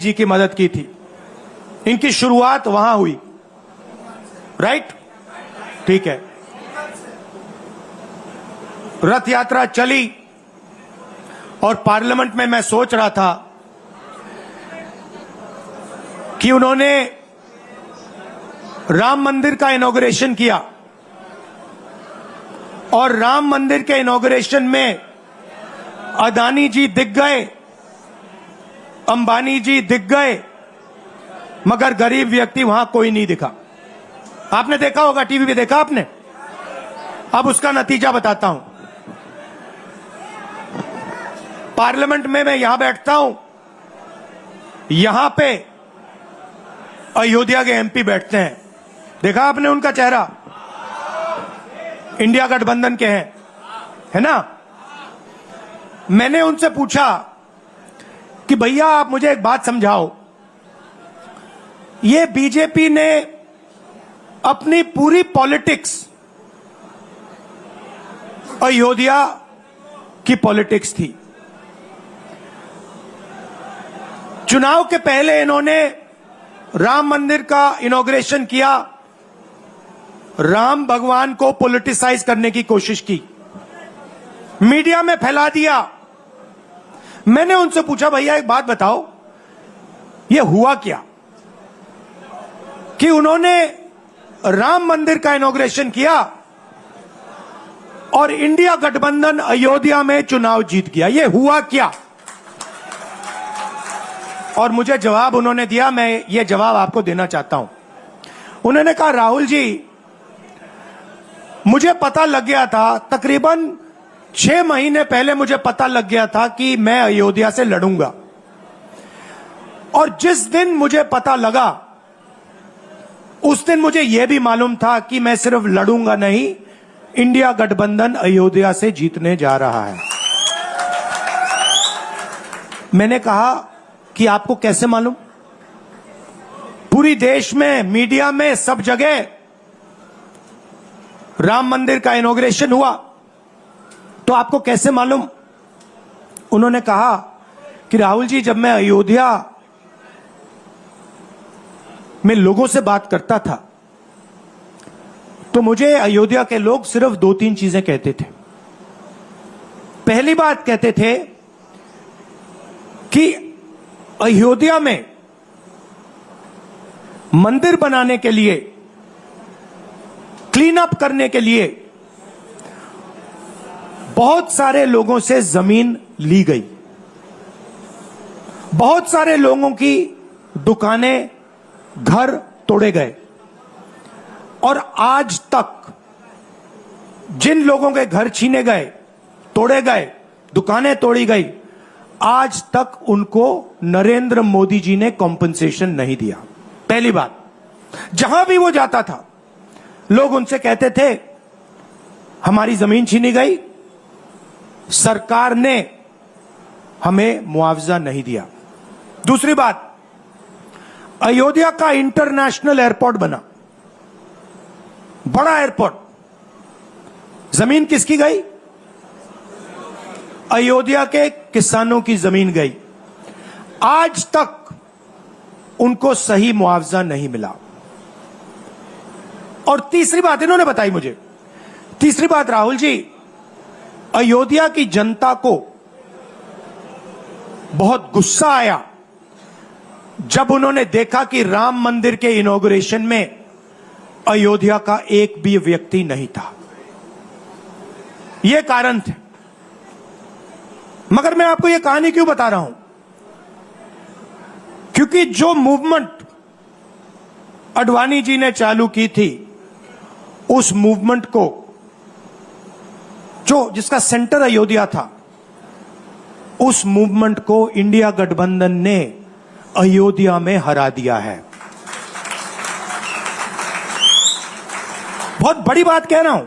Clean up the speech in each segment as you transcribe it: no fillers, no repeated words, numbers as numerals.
जी की मदद की थी। इनकी शुरुआत वहां हुई, राइट? ठीक है। रथ यात्रा चली और पार्लियामेंट में मैं सोच रहा था कि उन्होंने राम मंदिर का इनॉग्रेशन किया और राम मंदिर के इनॉग्रेशन में अदानी जी दिख गए, अंबानी जी दिख गए, मगर गरीब व्यक्ति वहां कोई नहीं दिखा। आपने देखा होगा, टीवी पे देखा आपने। अब उसका नतीजा बताता हूं। पार्लियामेंट में मैं यहां बैठता हूं, यहां पे अयोध्या के एमपी बैठते हैं। देखा आपने उनका चेहरा, इंडिया गठबंधन के हैं, है ना। मैंने उनसे पूछा कि भैया आप मुझे एक बात समझाओ, ये बीजेपी ने अपनी पूरी पॉलिटिक्स अयोध्या की पॉलिटिक्स थी। चुनाव के पहले इन्होंने राम मंदिर का इनॉग्रेशन किया, राम भगवान को पॉलिटिसाइज करने की कोशिश की, मीडिया में फैला दिया। मैंने उनसे पूछा भैया एक बात बताओ, यह हुआ क्या कि उन्होंने राम मंदिर का इनॉग्रेशन किया और इंडिया गठबंधन अयोध्या में चुनाव जीत गया, यह हुआ क्या? और मुझे जवाब उन्होंने दिया, मैं ये जवाब आपको देना चाहता हूं। उन्होंने कहा राहुल जी, मुझे पता लग गया था, तकरीबन 6 महीने पहले मुझे पता लग गया था कि मैं अयोध्या से लड़ूंगा, और जिस दिन मुझे पता लगा उस दिन मुझे यह भी मालूम था कि मैं सिर्फ लड़ूंगा नहीं, इंडिया गठबंधन अयोध्या से जीतने जा रहा है। मैंने कहा कि आपको कैसे मालूम? पूरी देश में, मीडिया में, सब जगह राम मंदिर का इनॉग्रेशन हुआ, तो आपको कैसे मालूम? उन्होंने कहा कि राहुल जी, जब मैं अयोध्या में लोगों से बात करता था तो मुझे अयोध्या के लोग सिर्फ 2-3 चीजें कहते थे। पहली बात कहते थे कि अयोध्या में मंदिर बनाने के लिए, क्लीन अप करने के लिए बहुत सारे लोगों से जमीन ली गई, बहुत सारे लोगों की दुकानें, घर तोड़े गए, और आज तक जिन लोगों के घर छीने गए, तोड़े गए, दुकानें तोड़ी गई, आज तक उनको नरेंद्र मोदी जी ने कॉम्पनसेशन नहीं दिया। पहली बात, जहां भी वो जाता था लोग उनसे कहते थे हमारी जमीन छीनी गई, सरकार ने हमें मुआवजा नहीं दिया। दूसरी बात, अयोध्या का इंटरनेशनल एयरपोर्ट बना, बड़ा एयरपोर्ट, जमीन किसकी गई? अयोध्या के किसानों की जमीन गई। आज तक उनको सही मुआवजा नहीं मिला। और तीसरी बात इन्होंने बताई मुझे, तीसरी बात, राहुल जी, अयोध्या की जनता को बहुत गुस्सा आया जब उन्होंने देखा कि राम मंदिर के इनॉग्रेशन में अयोध्या का एक भी व्यक्ति नहीं था। यह कारण थे। मगर मैं आपको यह कहानी क्यों बता रहा हूं? क्योंकि जो मूवमेंट अडवाणी जी ने चालू की थी, उस मूवमेंट को, जिसका सेंटर अयोध्या था, उस मूवमेंट को इंडिया गठबंधन ने अयोध्या में हरा दिया है। बहुत बड़ी बात कह रहा हूं।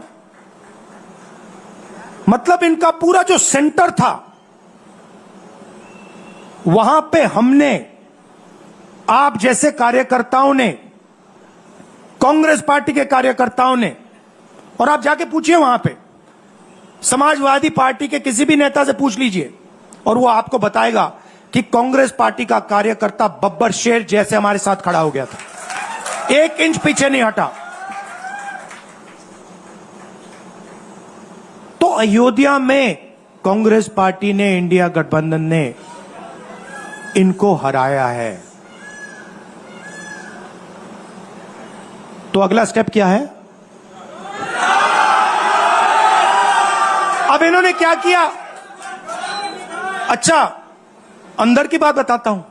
मतलब इनका पूरा जो सेंटर था, वहां पे हमने, आप जैसे कार्यकर्ताओं ने, कांग्रेस पार्टी के कार्यकर्ताओं ने, और आप जाके पूछिए वहां पे, समाजवादी पार्टी के किसी भी नेता से पूछ लीजिए और वो आपको बताएगा कि कांग्रेस पार्टी का कार्यकर्ता बब्बर शेर जैसे हमारे साथ खड़ा हो गया था, 1 इंच पीछे नहीं हटा। तो अयोध्या में कांग्रेस पार्टी ने, इंडिया गठबंधन ने इनको हराया है। तो अगला स्टेप क्या है? अब इन्होंने क्या किया? अच्छा, अंदर की बात बताता हूं।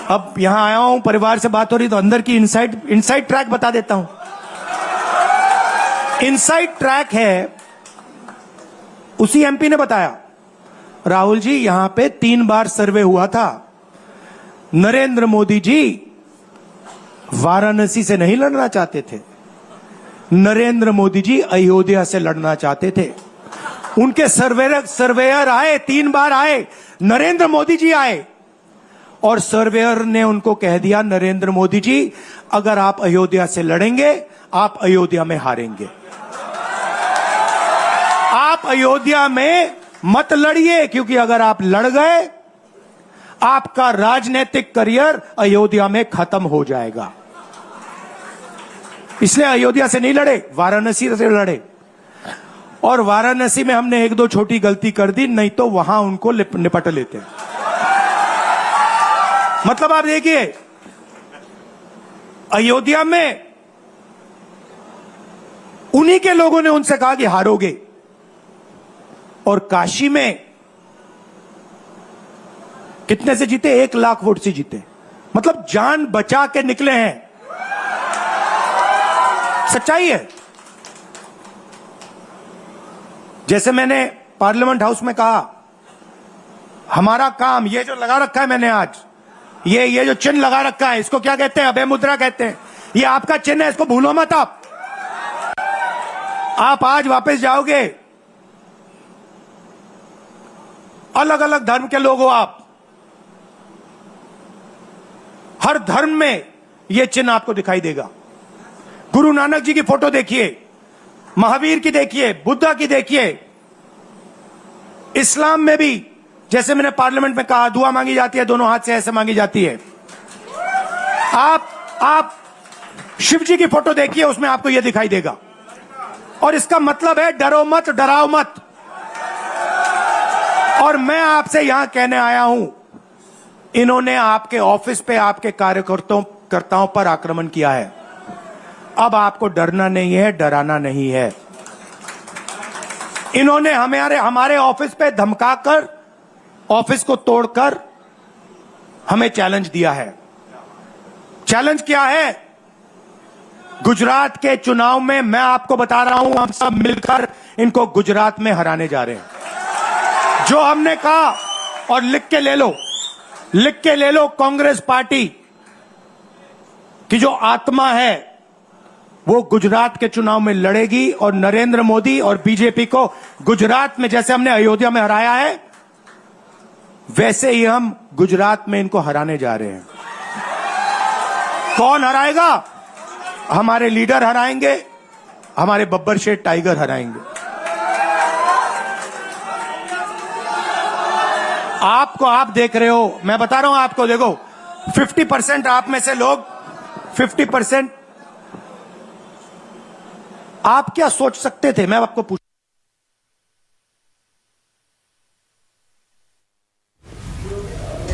अब यहां आया हूं, परिवार से बात हो रही, तो अंदर की इनसाइड ट्रैक बता देता हूं। इनसाइड ट्रैक है, उसी एमपी ने बताया, राहुल जी यहां पे 3 बार सर्वे हुआ था। नरेंद्र मोदी जी वाराणसी से नहीं लड़ना चाहते थे, नरेंद्र मोदी जी अयोध्या से लड़ना चाहते थे। उनके सर्वेयर आए, 3 बार आए, नरेंद्र मोदी जी आए, और सर्वेयर ने उनको कह दिया, नरेंद्र मोदी जी अगर आप अयोध्या से लड़ेंगे, आप अयोध्या में हारेंगे। आप अयोध्या में मत लड़िए, क्योंकि अगर आप लड़ गए, आपका राजनीतिक करियर अयोध्या में खत्म हो जाएगा। इसलिए अयोध्या से नहीं लड़े, वाराणसी से लड़े। और वाराणसी में हमने 1-2 छोटी गलती कर दी, नहीं तो वहां उनको निपट लेते। मतलब आप देखिए, अयोध्या में उन्हीं के लोगों ने उनसे कहा कि हारोगे, और काशी में कितने से जीते? 1 लाख वोट से जीते। मतलब जान बचा के निकले हैं। सच्चाई है। जैसे मैंने पार्लियामेंट हाउस में कहा, हमारा काम, ये जो लगा रखा है मैंने आज, ये जो चिन्ह लगा रखा है, इसको क्या कहते हैं? अभय मुद्रा कहते हैं। ये आपका चिन्ह है, इसको भूलो मत। आप आज वापस जाओगे, अलग अलग धर्म के लोग हो आप, हर धर्म में यह चिन्ह आपको दिखाई देगा। गुरु नानक जी की फोटो देखिए, महावीर की देखिए, बुद्धा की देखिए। इस्लाम में भी, जैसे मैंने पार्लियामेंट में कहा, दुआ मांगी जाती है, दोनों हाथ से ऐसे मांगी जाती है। आप शिव जी की फोटो देखिए, उसमें आपको यह दिखाई देगा। और इसका मतलब है डरो मत, डराओ मत। और मैं आपसे यहां कहने आया हूं, इन्होंने आपके ऑफिस पे, आपके कार्यकर्ताओं पर आक्रमण किया है। अब आपको डरना नहीं है, डराना नहीं है। इन्होंने हमारे ऑफिस पे धमकाकर, ऑफिस को तोड़कर हमें चैलेंज दिया है। चैलेंज क्या है? गुजरात के चुनाव में, मैं आपको बता रहा हूं, हम सब मिलकर इनको गुजरात में हराने जा रहे हैं। जो हमने कहा, और लिख के ले लो, कांग्रेस पार्टी की जो आत्मा है वो गुजरात के चुनाव में लड़ेगी, और नरेंद्र मोदी और बीजेपी को गुजरात में, जैसे हमने अयोध्या में हराया है, वैसे ही हम गुजरात में इनको हराने जा रहे हैं। कौन हराएगा? हमारे लीडर हराएंगे, हमारे बब्बर शेर टाइगर हराएंगे। आप देख रहे हो, मैं बता रहा हूं आपको, देखो 50% आप में से लोग, 50% आप क्या सोच सकते थे? मैं आपको पूछ,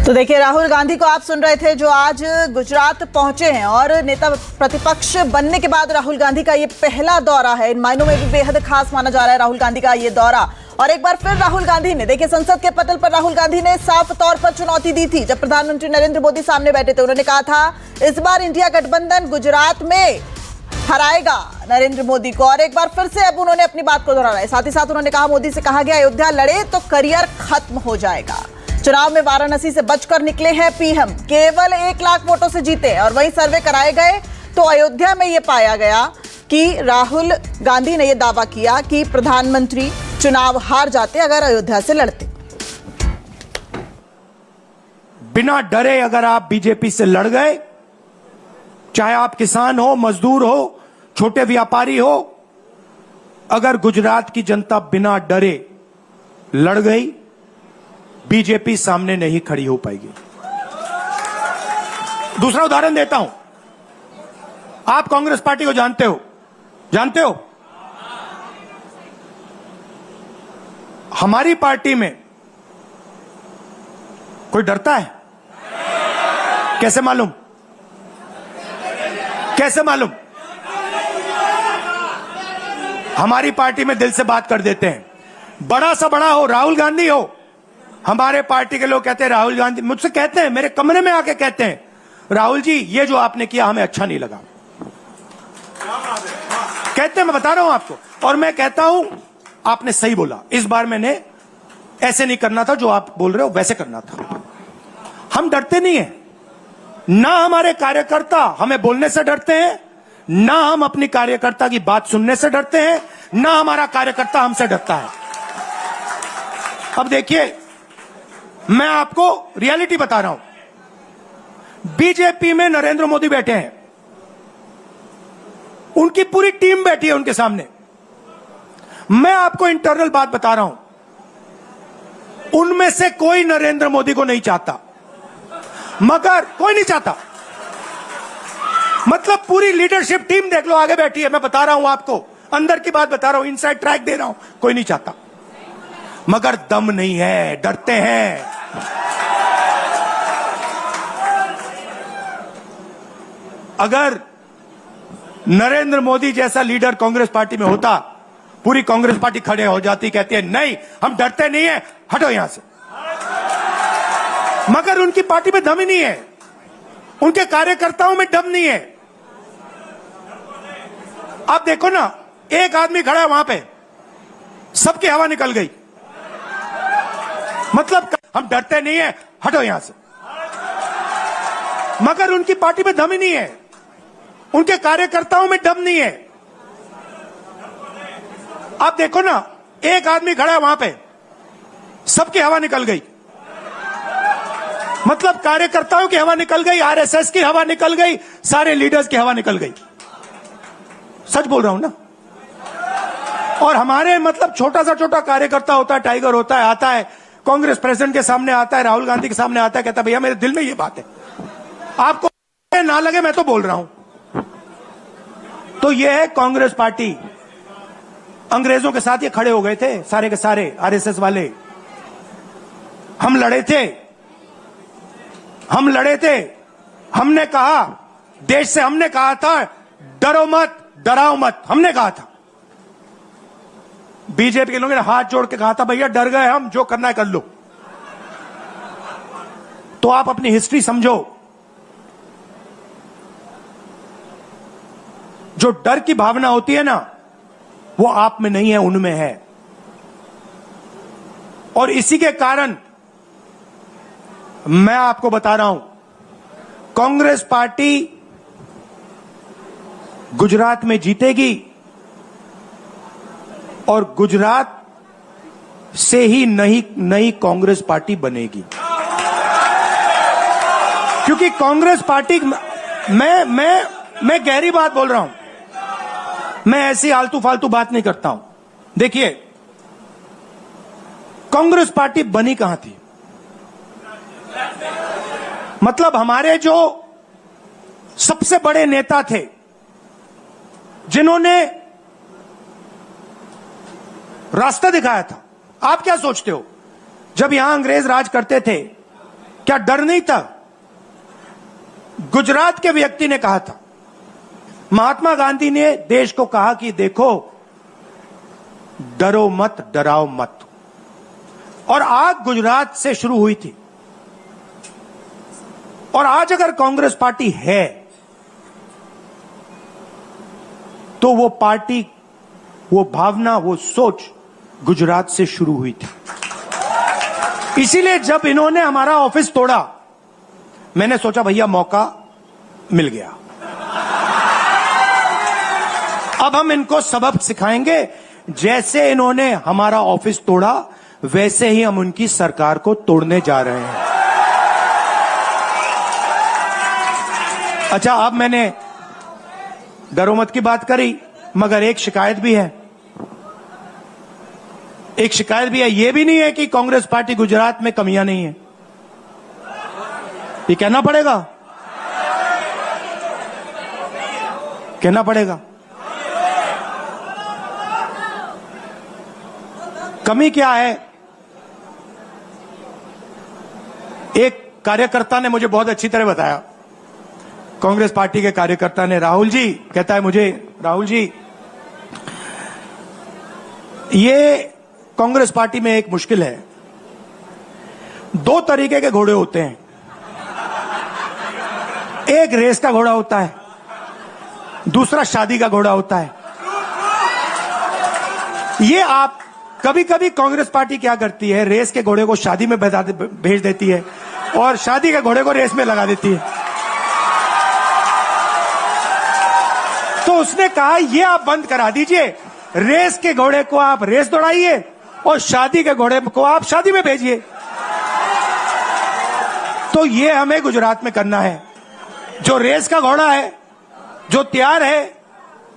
तो देखिए, राहुल गांधी को आप सुन रहे थे, जो आज गुजरात पहुंचे हैं, और नेता प्रतिपक्ष बनने के बाद राहुल गांधी का ये पहला दौरा है। इन मायनों में भी बेहद खास माना जा रहा है राहुल गांधी का ये दौरा। और एक बार फिर राहुल गांधी ने, देखिए, संसद के पटल पर राहुल गांधी ने साफ तौर पर चुनौती दी थी। जब प्रधानमंत्री नरेंद्र मोदी सामने बैठे थे, उन्होंने कहा था इस बार इंडिया गठबंधन गुजरात में हराएगा नरेंद्र मोदी को। और एक बार फिर से अब उन्होंने अपनी बात को दोहराया। साथ ही साथ उन्होंने कहा, मोदी से कहा गया अयोध्या लड़े तो करियर खत्म हो जाएगा। चुनाव में वाराणसी से बचकर निकले हैं पीएम, केवल 1 लाख वोटों से जीते। और वहीं सर्वे कराए गए तो अयोध्या में यह पाया गया कि राहुल गांधी ने यह दावा किया कि प्रधानमंत्री चुनाव हार जाते अगर अयोध्या से लड़ते। बिना डरे अगर आप बीजेपी से लड़ गए, चाहे आप किसान हो, मजदूर हो, छोटे व्यापारी हो, अगर गुजरात की जनता बिना डरे लड़ गई बीजेपी सामने नहीं खड़ी हो पाएगी। दूसरा उदाहरण देता हूं। आप कांग्रेस पार्टी को जानते हो, जानते हो? हमारी पार्टी में कोई डरता है? कैसे मालूम? कैसे मालूम? हमारी पार्टी में दिल से बात कर देते हैं। बड़ा सा बड़ा हो, राहुल गांधी हो, हमारे पार्टी के लोग कहते हैं राहुल गांधी, मुझसे कहते हैं, मेरे कमरे में आके कहते हैं, राहुल जी ये जो आपने किया हमें अच्छा नहीं लगा। कहते हैं, मैं बता रहा हूं आपको, और मैं कहता हूं आपने सही बोला, इस बार मैंने ऐसे नहीं करना था, जो आप बोल रहे हो वैसे करना था। हम डरते नहीं है, ना हमारे कार्यकर्ता हमें बोलने से डरते हैं, ना हम अपनी कार्यकर्ता की बात सुनने से डरते हैं, ना हमारा कार्यकर्ता हमसे डरता है। अब देखिए, मैं आपको रियलिटी बता रहा हूं। बीजेपी में नरेंद्र मोदी बैठे हैं, उनकी पूरी टीम बैठी है उनके सामने। मैं आपको इंटरनल बात बता रहा हूं, उनमें से कोई नरेंद्र मोदी को नहीं चाहता, मगर कोई नहीं चाहता, मतलब पूरी लीडरशिप टीम देख लो आगे बैठी है। मैं बता रहा हूं आपको, अंदर की बात बता रहा हूं, इनसाइड ट्रैक दे रहा हूं, कोई नहीं चाहता, मगर दम नहीं है, डरते हैं। अगर नरेंद्र मोदी जैसा लीडर कांग्रेस पार्टी में होता, पूरी कांग्रेस पार्टी खड़े हो जाती, कहती है नहीं हम डरते नहीं है, हटो यहां से। मगर उनकी पार्टी में दम ही नहीं है, उनके कार्यकर्ताओं में दम नहीं है। आप देखो ना, एक आदमी खड़ा है वहां पे, सबकी हवा निकल गई, मतलब हम डरते नहीं है, हटो यहां से। मगर उनकी पार्टी में दम ही नहीं है, उनके कार्यकर्ताओं में दम नहीं है। आप देखो ना, एक आदमी खड़ा है वहां पे, सबकी हवा निकल गई, मतलब कार्यकर्ताओं की हवा निकल गई, आरएसएस की हवा निकल गई, सारे लीडर्स की हवा निकल गई। सच बोल रहा हूं ना। और हमारे मतलब छोटा सा छोटा कार्यकर्ता होता है, टाइगर होता है, आता है कांग्रेस प्रेसिडेंट के सामने, आता है राहुल गांधी के सामने, आता है, कहता है भैया मेरे दिल में ये बात है, आपको ना लगे मैं तो बोल रहा हूं। तो ये है कांग्रेस पार्टी। अंग्रेजों के साथ ये खड़े हो गए थे सारे के सारे आरएसएस वाले। हम लड़े थे, हम लड़े थे, हमने कहा, देश से हमने कहा था डरो मत, डराओ मत, हमने कहा था। बीजेपी के लोगों ने हाथ जोड़ के कहा था भैया डर गए हम, जो करना है कर लो। तो आप अपनी हिस्ट्री समझो, जो डर की भावना होती है ना, वो आप में नहीं है, उनमें है। और इसी के कारण मैं आपको बता रहा हूं, कांग्रेस पार्टी गुजरात में जीतेगी और गुजरात से ही नई कांग्रेस पार्टी बनेगी। क्योंकि कांग्रेस पार्टी, मैं गहरी बात बोल रहा हूं, मैं ऐसी आलतू फालतू बात नहीं करता हूं। देखिए, कांग्रेस पार्टी बनी कहां थी? मतलब हमारे जो सबसे बड़े नेता थे, जिन्होंने रास्ता दिखाया था। आप क्या सोचते हो, जब यहां अंग्रेज राज करते थे क्या डर नहीं था? गुजरात के व्यक्ति ने कहा था, महात्मा गांधी ने देश को कहा कि देखो डरो मत, डराओ मत। और आग गुजरात से शुरू हुई थी। और आज अगर कांग्रेस पार्टी है तो वो पार्टी, वो भावना, वो सोच गुजरात से शुरू हुई थी। इसीलिए जब इन्होंने हमारा ऑफिस तोड़ा, मैंने सोचा भैया मौका मिल गया, अब हम इनको सबक सिखाएंगे। जैसे इन्होंने हमारा ऑफिस तोड़ा, वैसे ही हम उनकी सरकार को तोड़ने जा रहे हैं। अच्छा, अब मैंने डरो मत की बात करी, मगर एक शिकायत भी है। एक शिकायत भी है, यह भी नहीं है कि कांग्रेस पार्टी गुजरात में कमियां नहीं है, ये कहना पड़ेगा, कहना पड़ेगा। कमी क्या है? एक कार्यकर्ता ने मुझे बहुत अच्छी तरह बताया, कांग्रेस पार्टी के कार्यकर्ता ने, राहुल जी, कहता है मुझे, राहुल जी ये कांग्रेस पार्टी में एक मुश्किल है, दो तरीके के घोड़े होते हैं, एक रेस का घोड़ा होता है, दूसरा शादी का घोड़ा होता है। ये आप कभी कभी कांग्रेस पार्टी क्या करती है, रेस के घोड़े को शादी में भेज देती है और शादी के घोड़े को रेस में लगा देती है। तो उसने कहा ये आप बंद करा दीजिए, रेस के घोड़े को आप रेस दौड़ाइए और शादी के घोड़े को आप शादी में भेजिए। तो ये हमें गुजरात में करना है। जो रेस का घोड़ा है, जो तैयार है,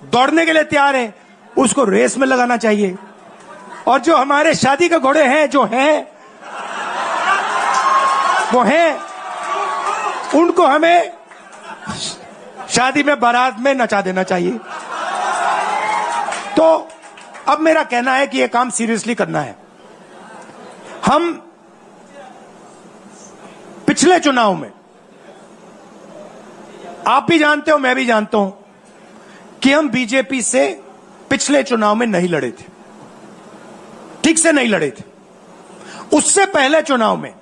दौड़ने के लिए तैयार है, उसको रेस में लगाना चाहिए। और जो हमारे शादी के घोड़े हैं, जो हैं वो हैं, उनको हमें शादी में, बारात में नचा देना चाहिए। तो अब मेरा कहना है कि यह काम सीरियसली करना है। हम पिछले चुनाव में, आप भी जानते हो, मैं भी जानता हूं कि हम बीजेपी से पिछले चुनाव में नहीं लड़े थे, ठीक से नहीं लड़े थे। उससे पहले चुनाव में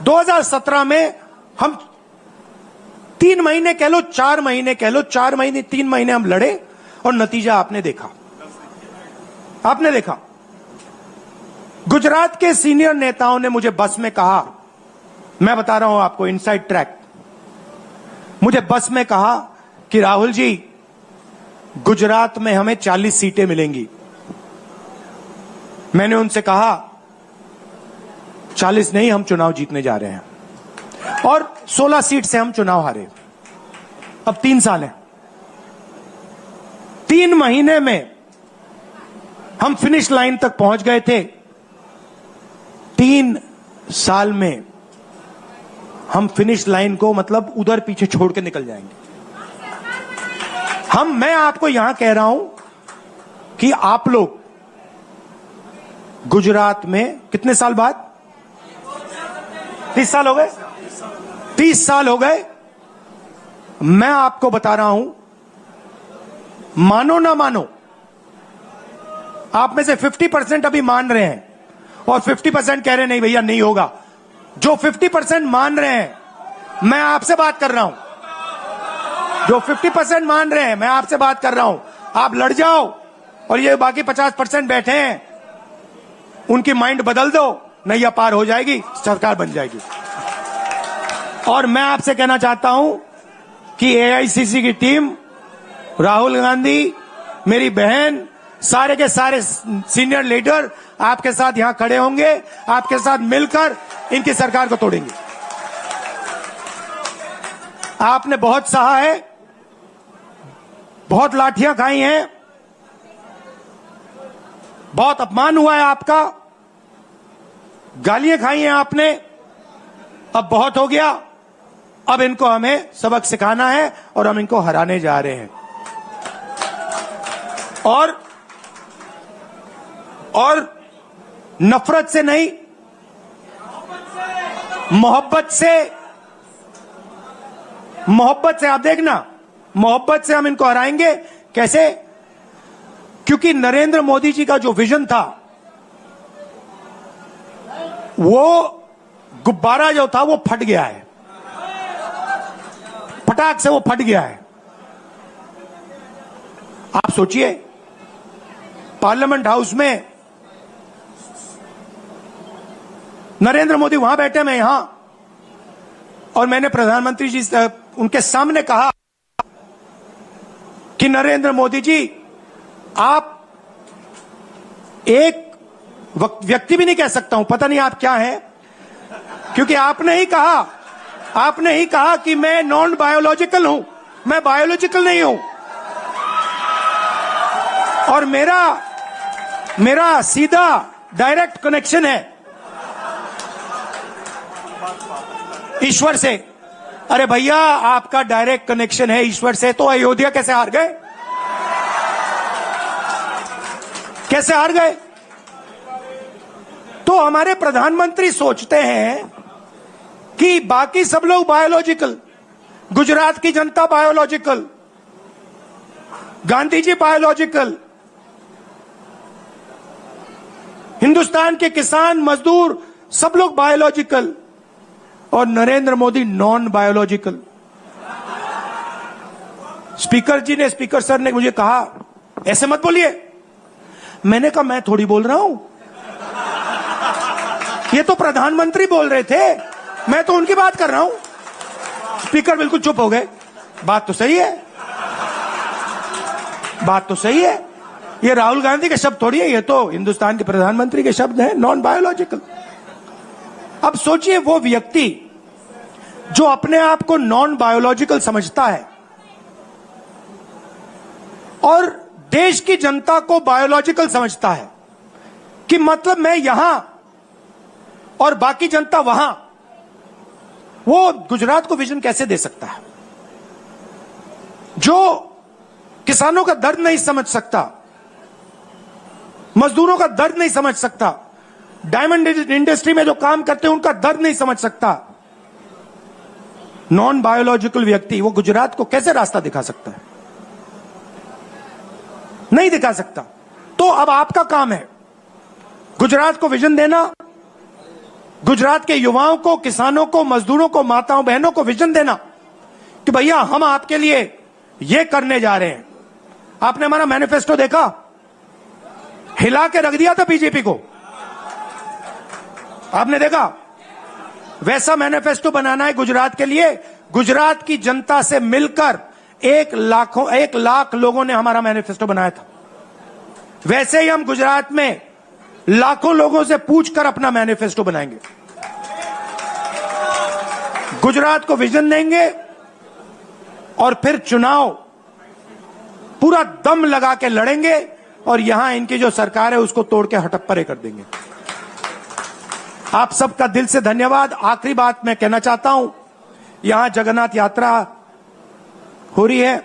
2017 में हम 3 महीने कह लो, 4 महीने कह लो, 4 महीने 3 महीने हम लड़े और नतीजा आपने देखा, आपने देखा। गुजरात के सीनियर नेताओं ने मुझे बस में कहा, मैं बता रहा हूं आपको इनसाइड ट्रैक, मुझे बस में कहा कि राहुल जी गुजरात में हमें 40 सीटें मिलेंगी। मैंने उनसे कहा 40 नहीं, हम चुनाव जीतने जा रहे हैं और 16 सीट से हम चुनाव हारे। अब 3 साल है, 3 महीने में हम फिनिश लाइन तक पहुंच गए थे। 3 साल में हम फिनिश लाइन को मतलब उधर पीछे छोड़ के निकल जाएंगे। मैं आपको यहां कह रहा हूं कि आप लोग गुजरात में कितने साल बाद, 30 साल हो गए, 30 साल हो गए। मैं आपको बता रहा हूं, मानो ना मानो, आप में से 50% अभी मान रहे हैं और 50% कह रहे हैं नहीं भैया नहीं होगा। जो 50% मान रहे हैं, मैं आपसे बात कर रहा हूं, जो 50% मान रहे हैं, मैं आपसे बात कर रहा हूं। आप लड़ जाओ और ये बाकी 50% बैठे हैं, उनकी माइंड बदल दो, नैया पार हो जाएगी, सरकार बन जाएगी। और मैं आपसे कहना चाहता हूं कि एआईसीसी की टीम, राहुल गांधी, मेरी बहन, सारे के सारे सीनियर लीडर आपके साथ यहां खड़े होंगे, आपके साथ मिलकर इनकी सरकार को तोड़ेंगे। आपने बहुत सहा है, बहुत लाठियां खाई हैं, बहुत अपमान हुआ है आपका, गालियां खाई हैं आपने, अब बहुत हो गया। अब इनको हमें सबक सिखाना है और हम इनको हराने जा रहे हैं। और नफरत से नहीं, मोहब्बत से आप देखना, मोहब्बत से हम इनको हराएंगे। कैसे? क्योंकि नरेंद्र मोदी जी का जो विजन था, वो गुब्बारा जो था वो फट गया है, फटाक से वो फट गया है। आप सोचिए, पार्लियामेंट हाउस में नरेंद्र मोदी वहां बैठे, मैं यहां, और मैंने प्रधानमंत्री जी से उनके सामने कहा कि नरेंद्र मोदी जी, आप एक व्यक्ति भी नहीं कह सकता हूं, पता नहीं आप क्या हैं, क्योंकि आपने ही कहा कि मैं नॉन बायोलॉजिकल हूं, मैं बायोलॉजिकल नहीं हूं। और मेरा सीधा डायरेक्ट कनेक्शन है ईश्वर से। अरे भैया, आपका डायरेक्ट कनेक्शन है ईश्वर से, तो अयोध्या कैसे हार गए? कैसे हार गए? तो हमारे प्रधानमंत्री सोचते हैं कि बाकी सब लोग बायोलॉजिकल, गुजरात की जनता बायोलॉजिकल, गांधी जी बायोलॉजिकल, हिंदुस्तान के किसान मजदूर सब लोग बायोलॉजिकल, और Narendra Modi non biological. Speaker sir ने मुझे कहा ऐसे मत बोलिए। मैंने कहा मैं थोड़ी बोल रहा हूं, ये तो प्रधानमंत्री बोल रहे थे, मैं तो उनकी बात कर रहा हूं। स्पीकर बिल्कुल चुप हो गए। बात तो सही है, बात तो सही है, ये राहुल गांधी के शब्द थोड़ी है, ये तो हिंदुस्तान के प्रधानमंत्री के शब्द हैं, नॉन बायोलॉजिकल। अब सोचिए, वो व्यक्ति जो अपने आप को नॉन बायोलॉजिकल समझता है और देश की जनता को बायोलॉजिकल समझता है, कि मतलब मैं यहां और बाकी जनता वहां, वो गुजरात को विजन कैसे दे सकता है? जो किसानों का दर्द नहीं समझ सकता, मजदूरों का दर्द नहीं समझ सकता, डायमंड इंडस्ट्री में जो काम करते हैं उनका दर्द नहीं समझ सकता, नॉन बायोलॉजिकल व्यक्ति वो गुजरात को कैसे रास्ता दिखा सकता है? नहीं दिखा सकता। तो अब आपका काम है गुजरात को विजन देना, गुजरात के युवाओं को, किसानों को, मजदूरों को, माताओं बहनों को विजन देना कि भैया हम आपके लिए ये करने जा रहे हैं। आपने हमारा मैनिफेस्टो देखा? हिला के रख दिया था बीजेपी को, आपने देखा? वैसा मैनिफेस्टो बनाना है गुजरात के लिए। गुजरात की जनता से मिलकर 1 लाख लोगों ने हमारा मैनिफेस्टो बनाया था। वैसे ही हम गुजरात में लाखों लोगों से पूछकर अपना मैनिफेस्टो बनाएंगे, गुजरात को विजन देंगे और फिर चुनाव पूरा दम लगा के लड़ेंगे और यहां इनकी जो सरकार है उसको तोड़ के हटप्परे कर देंगे। आप सबका दिल से धन्यवाद। आखिरी बात मैं कहना चाहता हूं, यहां जगन्नाथ यात्रा हो रही है,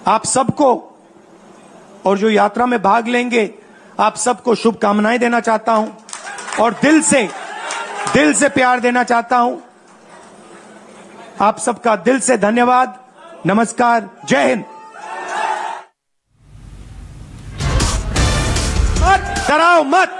आप सबको और जो यात्रा में भाग लेंगे आप सबको शुभकामनाएं देना चाहता हूं और दिल से प्यार देना चाहता हूं। आप सबका दिल से धन्यवाद। नमस्कार, जय हिंद। मत डराओ मत।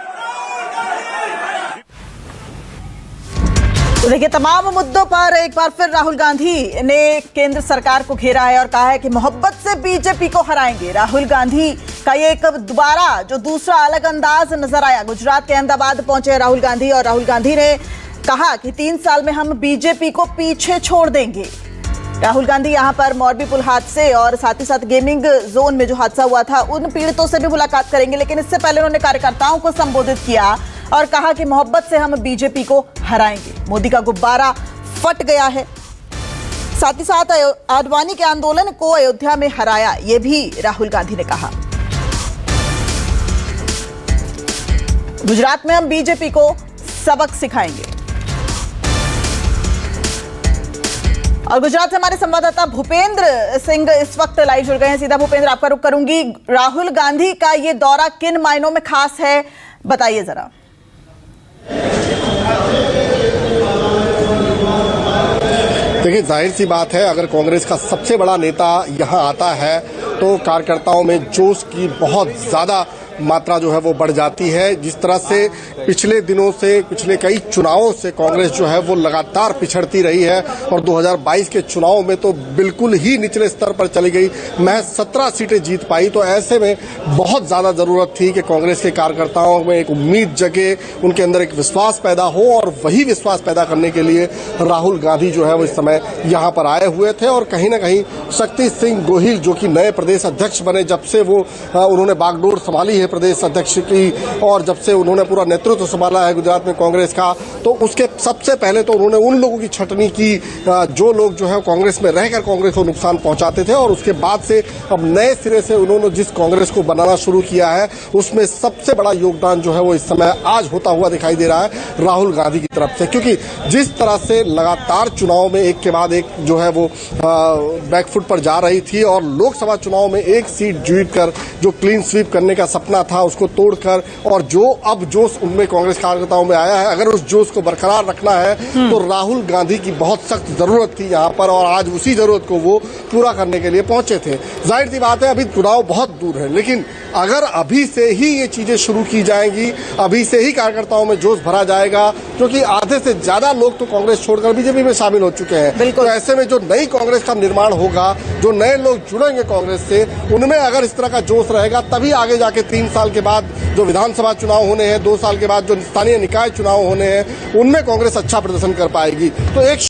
तो देखिए, तमाम मुद्दों पर एक बार फिर राहुल गांधी ने केंद्र सरकार को घेरा है और कहा है कि मोहब्बत से बीजेपी को हराएंगे। राहुल गांधी का ये एक दोबारा जो दूसरा अलग अंदाज नजर आया। गुजरात के अहमदाबाद पहुंचे राहुल गांधी और राहुल गांधी ने कहा कि 3 साल में हम बीजेपी को पीछे छोड़ देंगे। राहुल गांधी यहां पर मोरबी पुल हादसे और साथ ही साथ गेमिंग जोन में जो हादसा हुआ था उन पीड़ितों से भी मुलाकात करेंगे, लेकिन इससे पहले उन्होंने कार्यकर्ताओं को संबोधित किया और कहा कि मोहब्बत से हम बीजेपी को हराएंगे। मोदी का गुब्बारा फट गया है। साथ ही साथ आडवाणी के आंदोलन को अयोध्या में हराया, यह भी राहुल गांधी ने कहा। गुजरात में हम बीजेपी को सबक सिखाएंगे। और गुजरात से हमारे संवाददाता भूपेंद्र सिंह इस वक्त लाइव जुड़ गए हैं। सीधा भूपेंद्र, आपका रुख करूंगी। राहुल गांधी का ये दौरा किन मायनों में खास है, बताइए जरा। देखिए, जाहिर सी बात है, अगर कांग्रेस का सबसे बड़ा नेता यहां आता है तो कार्यकर्ताओं में जोश की बहुत ज्यादा मात्रा जो है वो बढ़ जाती है। जिस तरह से पिछले दिनों से, पिछले कई चुनावों से कांग्रेस जो है वो लगातार पिछड़ती रही है और 2022 के चुनाव में तो बिल्कुल ही निचले स्तर पर चली गई, महज 17 सीटें जीत पाई। तो ऐसे में बहुत ज्यादा जरूरत थी कि कांग्रेस के कार्यकर्ताओं में एक उम्मीद जगे, उनके अंदर एक विश्वास पैदा हो, और वही विश्वास पैदा करने के लिए राहुल गांधी जो है वो इस समय यहां पर आए हुए थे। और कहीं ना कहीं शक्ति सिंह गोहिल जो कि नए प्रदेश अध्यक्ष बने, जब से वो उन्होंने बागडोर संभाली प्रदेश अध्यक्ष की और जब से उन्होंने पूरा नेतृत्व संभाला है गुजरात में कांग्रेस का, तो उसके सबसे पहले तो उन्होंने उन लोगों की छटनी की जो लोग जो है कांग्रेस में रहकर कांग्रेस को नुकसान पहुंचाते थे, और उसके बाद से अब नए सिरे से उन्होंने जिस कांग्रेस को बनाना शुरू किया है उसमें सबसे बड़ा योगदान जो है वो इस समय आज होता हुआ दिखाई दे रहा है राहुल गांधी की तरफ से। क्योंकि जिस तरह से लगातार चुनाव में एक के बाद एक जो है वो बैकफुट पर जा रही थी, और लोकसभा चुनाव में एक सीट जीतकर जो क्लीन स्वीप करने का सपना था उसको तोड़कर, और जो अब जोश उनमें कांग्रेस कार्यकर्ताओं में आया है, अगर उस जोश को बरकरार रखना है तो राहुल गांधी की बहुत सख्त जरूरत थी यहाँ पर, और आज उसी जरूरत को वो पूरा करने के लिए पहुंचे थे। जाहिर सी बात है अभी चुनाव बहुत दूर है, लेकिन अगर अभी से ही ये चीजें शुरू की जाएंगी, अभी से ही कार्यकर्ताओं में जोश भरा जाएगा, क्योंकि आधे से ज्यादा लोग तो कांग्रेस छोड़कर बीजेपी में शामिल हो चुके हैं। तो ऐसे में जो नई कांग्रेस का निर्माण होगा, जो नए लोग जुड़ेंगे कांग्रेस से, उनमें अगर इस तरह का जोश रहेगा तभी आगे जाके 3 साल के बाद जो विधानसभा चुनाव होने हैं, 2 साल के बाद जो स्थानीय निकाय चुनाव होने हैं, उनमें कांग्रेस अच्छा प्रदर्शन कर पाएगी। तो एक